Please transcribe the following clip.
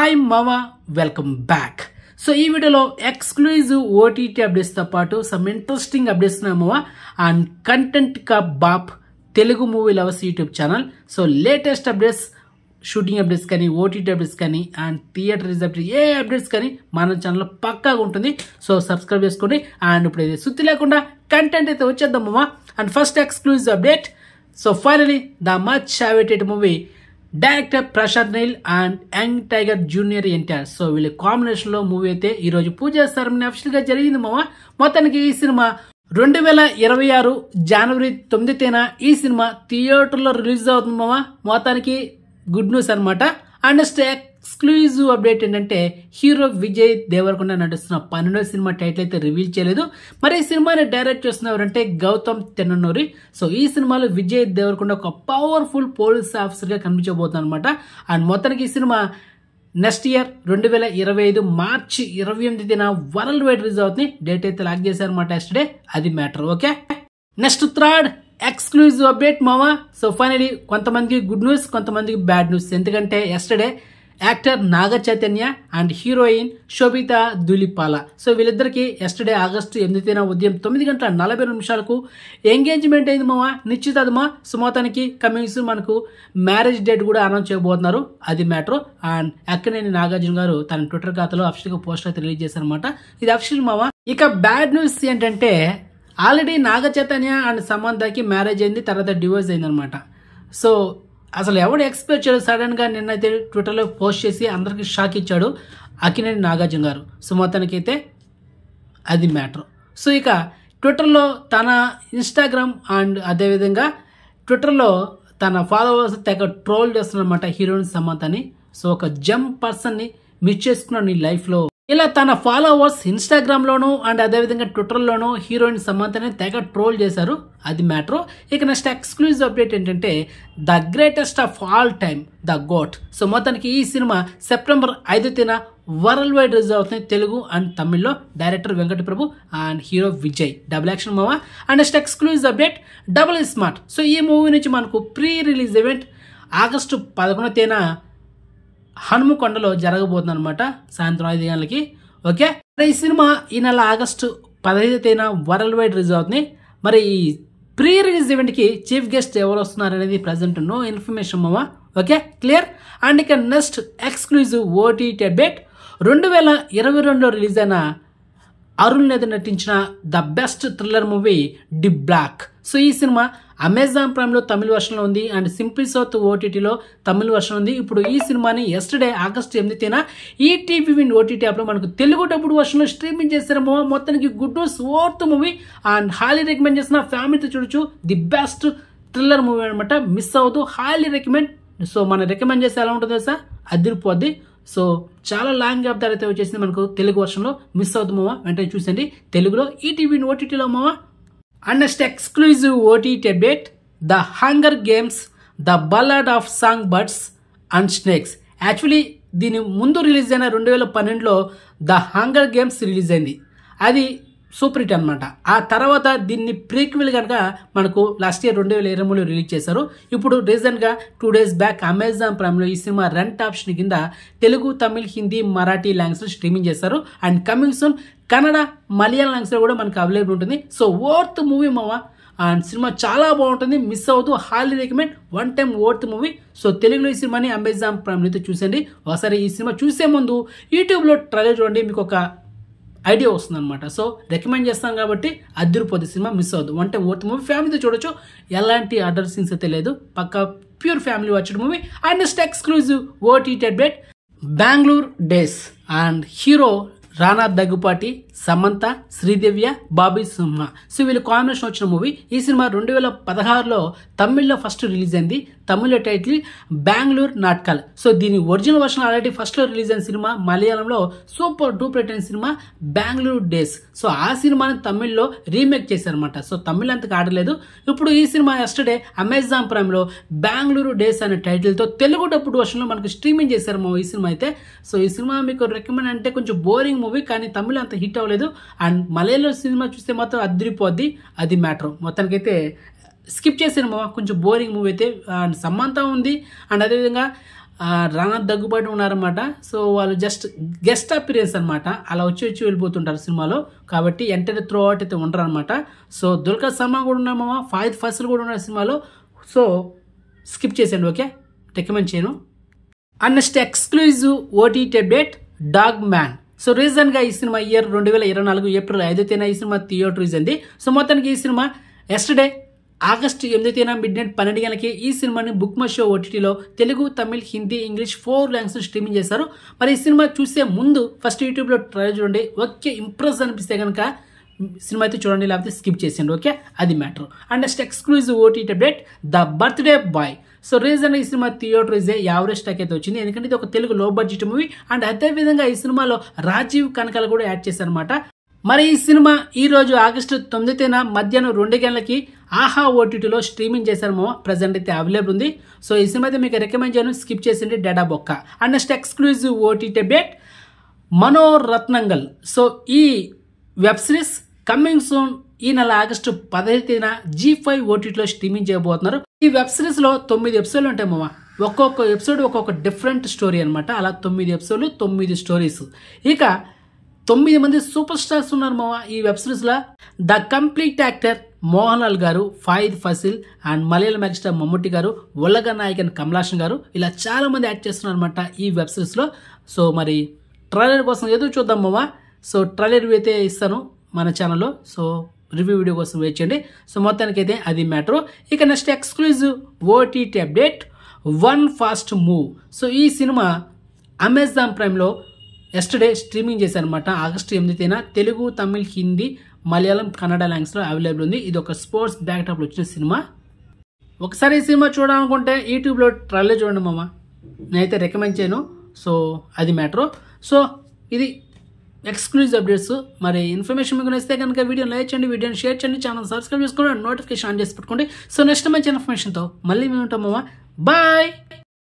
Hi మామా, welcome back. So ఈ వీడియోలో ఎక్స్క్లూజివ్ ఓటీటీ అప్డేట్స్తో పాటు సమ్ ఇంట్రెస్టింగ్ అప్డేట్స్ ఉన్నాయి మామా. అండ్ కంటెంట్ కా బాప్ Telugu movie lovers YouTube channel. So latest updates, shooting updates కానీ, ఓటీటీ అప్డేట్స్ కానీ, and theatre updates, A updates కానీ మన ఛానల్లో పక్కాగా ఉంటుంది. సో సబ్స్క్రైబ్ చేసుకోండి. అండ్ ఇప్పుడు ఇది సుత్తి లేకుండా కంటెంట్ అయితే వచ్చేద్దాం మామా. And first exclusive update. So finally the much awaited movie director Prashanth Neel and young tiger junior NTR. So వీళ్ళ కాంబినేషన్ లో మూవీ అయితే ఈ రోజు పూజ సెరమనీ అఫీషియల్ గా జరిగింది మామ. మొత్తానికి ఈ సినిమా 2026 జనవరి 9 తేదీన ఈ సినిమా థియేటర్లో రిలీజ్ అవుతుంది మామ. మొత్తానికి గుడ్ న్యూస్ అనమాట. అండ్ నెక్స్ట్ ఎక్స్క్లూజివ్ అప్డేట్ ఏంటంటే హీరో విజయ్ దేవరకొండ నటిస్తున్న 12వ సినిమా టైటిల్ అయితే రివీల్ చేయలేదు. మరి ఈ సినిమాని డైరెక్ట్ చేస్తున్నవారంటే గౌతమ్ తిన్ననూరి. సో ఈ సినిమాలో విజయ్ దేవరకొండ ఒక పవర్ఫుల్ పోలీస్ ఆఫీసర్ గా కనిపించబోతుంది అనమాట. అండ్ మొత్తానికి ఈ సినిమా నెక్స్ట్ ఇయర్ 2025 మార్చి 28 తేదీన వరల్డ్ వైడ్ రిలీజ్ అవుతుంది. డేట్ అయితే లాక్ చేశారన్నమాట ఎస్టర్డే. అది matter. Okay, next third exclusive update మామా. సో ఫైనలీ కొంతమందికి గుడ్ న్యూస్, కొంతమందికి బ్యాడ్ న్యూస్. ఎందుకంటే yesterday actor Naga Chaitanya and heroine Sobhita Dhulipala, so వీళ్ళిద్దరికి ఎస్టర్డే ఆగస్టు 8 తేదీన ఉదయం 9:40 ఎంగేజ్మెంట్ అయింది మామ, నిశ్చితార్థమా. సో మొత్తానికి కమింగ్స్ మనకు మ్యారేజ్ డేట్ కూడా అనౌన్స్ చేయబోతున్నారు. అది మ్యాటర్. అండ్ అక్కినేని నాగార్జున గారు తన ట్విట్టర్ ఖాతాలో అఫీషియల్ గా పోస్టర్ అయితే రిలీజ్ చేశారనమాట. ఇది అఫీషియల్ మామ. ఇక బ్యాడ్ న్యూస్ ఏంటంటే ఆల్రెడీ నాగ చైతన్య అండ్ సమంతకి మ్యారేజ్ అయింది, తర్వాత డివోర్స్ అయింది అనమాట. సో అసలు ఎవడు ఎక్స్పెక్ట్ చేయడు. సడన్ గా నిన్నైతే ట్విట్టర్లో పోస్ట్ చేసి అందరికి షాక్ ఇచ్చాడు అక్కినేని నాగార్జున గారు. సో మొత్తానికి అయితే అది మ్యాటర్. సో ఇక ట్విట్టర్లో తన ఇన్స్టాగ్రామ్ అండ్ అదేవిధంగా ట్విట్టర్లో తన ఫాలోవర్స్ తెగ ట్రోల్ చేస్తున్నారన్నమాట హీరోయిన్ సమంతని. సో ఒక జమ్ పర్సన్ని మిస్ చేసుకున్నాడు నీ లైఫ్లో. ఇలా తన ఫాలోవర్స్ ఇన్స్టాగ్రామ్ లోను అండ్ అదేవిధంగా ట్విట్టర్ లోను హీరోయిన్ సమంతని తెగ ట్రోల్ చేశారు. అది మ్యాటర్. ఇక నెక్స్ట్ ఎక్స్క్లూజివ్ అప్డేట్ ఏంటంటే the greatest of all time, the GOAT. So మొత్తానికి ఈ సినిమా సెప్టెంబర్ 5 తేదీన వరల్డ్ వైడ్ రిలీజ్ అవుతుంది తెలుగు అండ్ తమిళ్లో. Director Venkat Prabhu and hero Vijay. Double action మావా. And next exclusive update double smart. So ఈ మూవీ నుంచి మనకు ప్రీ రిలీజ్ ఈవెంట్ ఆగస్టు 11 తేదీన హనుమకొండలో జరగబోతుంది అనమాట, సాయంత్రం 5 గంటలకి. ఓకే, ఈ సినిమా ఈ నెల ఆగస్టు 15 తేదీన వరల్డ్ వైడ్ రిలీజ్ అవుతుంది. మరి ఈ ప్రీ రిలీజ్ ఈవెంట్ కి చీఫ్ గెస్ట్ ఎవరు వస్తున్నారు అనేది ప్రజెంట్ నో ఇన్ఫర్మేషన్ మామా. Okay, clear. అండ్ ఇక నెక్స్ట్ ఎక్స్క్లూజివ్ ఓటీటీ అప్డేట్ 2022లో రిలీజ్ అయిన అరుణ్ నేత నటించిన the best thriller movie the block. So ఈ సినిమా అమెజాన్ ప్రైమ్ లో తమిళ వర్షన్ లో ఉంది అండ్ సింపుల్ సౌత్ ఓటీటీలో తమిళ వర్షన్ ఉంది. ఇప్పుడు ఈ సినిమాని ఎస్టర్డే ఆగస్టు 8 తేదీన ఈటీవీ విన్ ఓటీటీ యాప్ లో మనకు తెలుగు డబ్బుడు వర్షన్ లో స్ట్రీమింగ్ చేస్తారేమో. మొత్తానికి good news, worth movie and highly recommend చేసిన ఫ్యామిలీతో చూడొచ్చు. ది బెస్ట్ థ్రిల్లర్ మూవీ అనమాట, మిస్ అవ్వదు, హైలీ రికమెండ్. సో మనం రికమెండ్ చేస్తే ఎలా ఉంటుందో సార్, అదిరిపోద్ది. సో చాలా లాంగ్ గ్యాప్ తర్వాత వచ్చేసింది మనకు తెలుగు వర్షన్లో. మిస్ అవుతుంది మామ, వెంటనే చూసండి తెలుగులో ఈటీవీ ఓటీటీలో మామ. And next exclusive OTT update the Hunger Games the Ballad of Songbirds and Snakes. Actually దీని ముందు రిలీజ్ అయిన 2012లో ద హంగర్ గేమ్స్ రిలీజ్ అయింది. అది సూపర్ హిట్ అనమాట. ఆ తర్వాత దీన్ని ప్రీక్వెల్ కనుక మనకు లాస్ట్ ఇయర్ 2023లో రిలీజ్ చేశారు. ఇప్పుడు రీసెంట్గా 2 days బ్యాక్ అమెజాన్ ప్రైమ్లో ఈ సినిమా రెంట్ ఆప్షన్ కింద తెలుగు, తమిళ్, హిందీ, మరాఠీ లాంగ్వేజ్లో స్ట్రీమింగ్ చేశారు. And coming soon Kannada, Malayalam లాంగ్వేజ్లో కూడా మనకు అవైలబుల్ ఉంటుంది. సో వర్త్ మూవీ మావా. అండ్ సినిమా చాలా బాగుంటుంది, మిస్ అవుతూ, highly recommend, one time worth movie. So తెలుగులో ఈ సినిమాని అమెజాన్ ప్రైమ్లో అయితే చూసండి. ఒకసారి ఈ సినిమా చూసే ముందు యూట్యూబ్లో ట్రైలర్ చూడండి, మీకు ఒక ఐడియా వస్తుంది అనమాట. సో రికమెండ్ చేస్తాను కాబట్టి అదిరిపోద్ది సినిమా, మిస్ అవ్వదు. వన్ టైం వర్త్ మూవీ, ఫ్యామిలీతో చూడొచ్చు. ఎలాంటి అడర్ సీన్స్ అయితే లేదు, పక్కా pure family watched movie. And next exclusive OTT update Bengaluru Days and hero Rana Daggubati, Samantha, Sridevya, Bobby Simha. So వీళ్ళు కాంబినేషన్ వచ్చిన మూవీ. ఈ సినిమా 2016లో తమిళ్లో ఫస్ట్ రిలీజ్ అయింది. తమిళ్లో టైటిల్ బెంగళూరు నాటకాలు. సో దీని ఒరిజినల్ వర్షన్ ఆల్రెడీ ఫస్ట్ లో రిలీజ్ అయిన సినిమా. మలయాళంలో సూపర్ డూపర్ హిట్ అయిన సినిమా బెంగళూరు డేస్. సో ఆ సినిమాని తమిళ్లో రీమేక్ చేశారనమాట. సో తమిళ్ అంతకు ఆడలేదు. ఇప్పుడు ఈ సినిమా ఎస్టర్డే అమెజాన్ ప్రైమ్ లో బెంగళూరు డేస్ అనే టైటిల్ తో తెలుగు డబ్బుడు వర్షన్ లో మనకు స్ట్రీమింగ్ చేశారు ఈ సినిమా అయితే. సో ఈ సినిమా మీకు రికమెండ్ అంటే కొంచెం బోరింగ్ మూవీ, కానీ తమిళ అంత హిట్ అవ్వలేదు. అండ్ మలయాళం సినిమా చూస్తే మాత్రం అదిరిపోద్ది. అది మ్యాటర్. మొత్తానికైతే స్కిప్ చేసాను మామ, కొంచెం బోరింగ్ మూవీ అయితే. అండ్ సమంత ఉంది అండ్ అదేవిధంగా రానా దగ్గుబాటు ఉన్నారన్నమాట. సో వాళ్ళు జస్ట్ గెస్ట్ అపీరియన్స్ అనమాట, అలా వచ్చి వెళ్ళిపోతుంటారు సినిమాలో, కాబట్టి ఎంటర్ త్రూ అవుట్ అయితే ఉండరు అనమాట. సో దుల్కర్ సల్మాన్ కూడా ఉన్నామా, ఫాయిద్ ఫసల్ కూడా ఉన్నారు సినిమాలో. సో స్కిప్ చేసేయండి, ఓకే, రికమెండ్ చేయను. And next exclusive OTT update Dog Man. So రీజన్గా ఈ సినిమా ఇయర్ 2024 ఏప్రిల్ 5వ తేదీన ఈ సినిమా థియేటర్ రిలీజ్ అయింది. సో మొత్తానికి ఈ సినిమా ఎస్టర్డే ఆగస్టు 8వ తేదీన మిడ్నైట్ 12 గంటలకి ఈ సినిమాని బుక్ మై షో ఓటీటీలో Telugu, Tamil, Hindi, English 4 language streaming చేశారు. మరి ఈ సినిమా చూసే ముందు ఫస్ట్ యూట్యూబ్లో ట్రై చూడండి, ఓకే ఇంప్రెస్ అనిపిస్తే కనుక సినిమా అయితే చూడండి, లేకపోతే స్కిప్ చేసేయండి, ఓకే, అది matter. And next exclusive OTT update the Birthday Boy. So reason ఈ సినిమా థియేటర్ ఇస్ యావరేజ్ స్టాక్ అయితే వచ్చింది, ఎందుకంటే ఇది ఒక తెలుగు లో బడ్జెట్ మూవీ. అండ్ అదేవిధంగా ఈ సినిమాలో రాజీవ్ కనకాల కూడా యాడ్ చేశారనమాట. మరి ఈ సినిమా ఈ రోజు ఆగస్టు 9వ తేదీన మధ్యాహ్నం 2 గంటలకి ఆహా ఓటీటీలో స్ట్రీమింగ్ చేశారు. ప్రజెంట్ అయితే అవైలబుల్ ఉంది. సో ఈ సినిమా అయితే మీకు రికమెండ్ చేయను, స్కిప్ చేసింది డేటా బొక్క. And next exclusive OTT update Manorathangal. So ఈ వెబ్ సిరీస్ కమింగ్ సూన్ ఈ నెల ఆగస్టు 15వ తేదీన G5 ఓటీటీలో స్ట్రీమింగ్ చేయబోతున్నారు. ఈ వెబ్ సిరీస్ లో 9 ఎపిసోడ్లు ఉంటాయి మామ, ఒక్కొక్క ఎపిసోడ్ ఒక్కొక్క డిఫరెంట్ స్టోరీ అనమాట. అలా 9 ఎపిసోడ్లు 9 స్టోరీస్. ఇక 9 మంది సూపర్ స్టార్స్ ఉన్నారు మామ ఈ వెబ్ సిరీస్ లో. The complete actor Mohan Lal garu, Fahadh Faasil, and Malayalam megastar Mammootty garu, ఒల్లగ నాయకన్ కమలాషన్ గారు, ఇలా చాలా మంది యాక్ట్ చేస్తున్నారు అనమాట ఈ వెబ్ సిరీస్ లో. సో మరి ట్రైలర్ కోసం ఎదురు చూద్దాం మామ. సో ట్రైలర్ అయితే ఇస్తాను మన ఛానల్లో, సో రివ్యూ వీడియో కోసం వెయిట్ చేయండి. సో మొత్తానికి అయితే అది మ్యాటర్. ఇక next exclusive OTT update one fast move. So ఈ సినిమా అమెజాన్ ప్రైమ్లో ఎస్టర్డే స్ట్రీమింగ్ చేశారనమాట. ఆగస్టు 8వ తేదీన తెలుగు, తమిళ్, హిందీ, మలయాళం, కన్నడ లాంగ్వేజ్లో అవైలబుల్ ఉంది. ఇది ఒక స్పోర్ట్స్ బ్యాక్డ్రాప్లో వచ్చిన సినిమా. ఒకసారి ఈ సినిమా చూడాలనుకుంటే యూట్యూబ్లో ట్రైలర్ చూడండి మామ, నేనైతే రికమెండ్ చేయను. సో అది మ్యాటర్. సో ఇది ఎక్స్క్లూజివ్ అప్డేట్స్. మరి ఇన్ఫర్మేషన్ మీకు నచ్చితే కనుక వీడియో లైక్ చేయండి, వీడియోని షేర్ చేయండి, ఛానల్ సబ్స్క్రైబ్ చేసుకోండి, నోటిఫికేషన్ ఆన్ చేసి పెట్టుకోండి. సో నెక్స్ట్ మంచి ఇన్ఫర్మేషన్తో మళ్ళీ మేము ఉంటాం మామ. బాయ్.